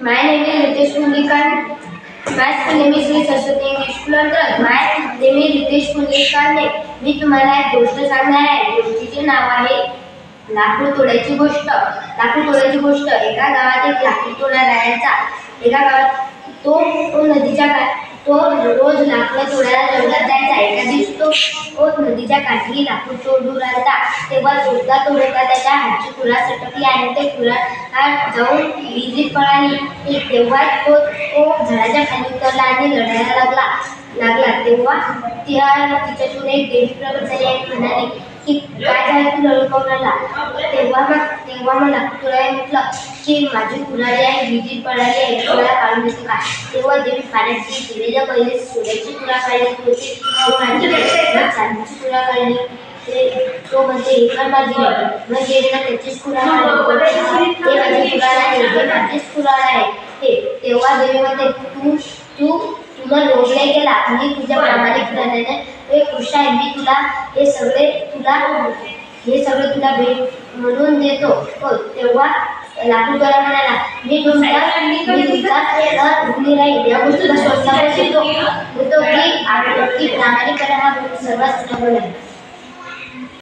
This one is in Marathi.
My name is Ritesh Pundikar. My school name is Sri Saraswati English School Antras. My name is Ritesh Pundikar. मी तुम्हाला एक गोष्ट सांगणार आहे. गोष्टीचे नाव आहे लाकूड तोडायची गोष्ट. लाकूड तोडायची गोष्ट. एका गावात एक लाकूड तोडा राहायचा. एका गावात तो नदीच्या तो रोज लाकूड तोडायला जंगलात जायचा. एका दिवशी तो नदीच्या काठी लाकूड तोडू लागला. तेव्हा तोडता त्याच्या हातची कुऱ्हाड सटकली आणि ते कुऱ्हाड जाऊन विहिरीत पळाली. तेव्हा तो झाडाच्या खाली उतरला आणि लढायला लागला. तेव्हा तिच्यातून एक देवी प्रकट झाली आणि म्हणाली की काय झालं, तू लढू पाहून राहिला. तेव्हा मग लाकूडतोडाने म्हटलं की माझी कुऱ्हाडी आहे, विहिरीत पळाली आहे, मला काढून देते का. तेव्हा देवी पाण्यात गेलेल्या पहिले सोन्याची कुऱ्हाड काढली होती, चांदीची कुऱ्हाड काढली. तो म्हणते एका माझी म्हणजे त्याचीच कुऱ्हाड आहे, ते माझी कुऱ्हाड आहे, हे माझीच कुऱ्हाड आहे. तेव्हा देवी म्हणते तुला लोभले गेला आणि तुझ्या प्रामाणिकपणाने हे खुश आहे. मी तुला हे सगळे तुला भेट म्हणून देतो. तेव्हा लाकूडतोडा म्हणाला मी तुमचा ऋणी राहील. या गोष्टीला स्वतः देतो की प्रामाणिकपणा हा सर्वात चांगला आहे.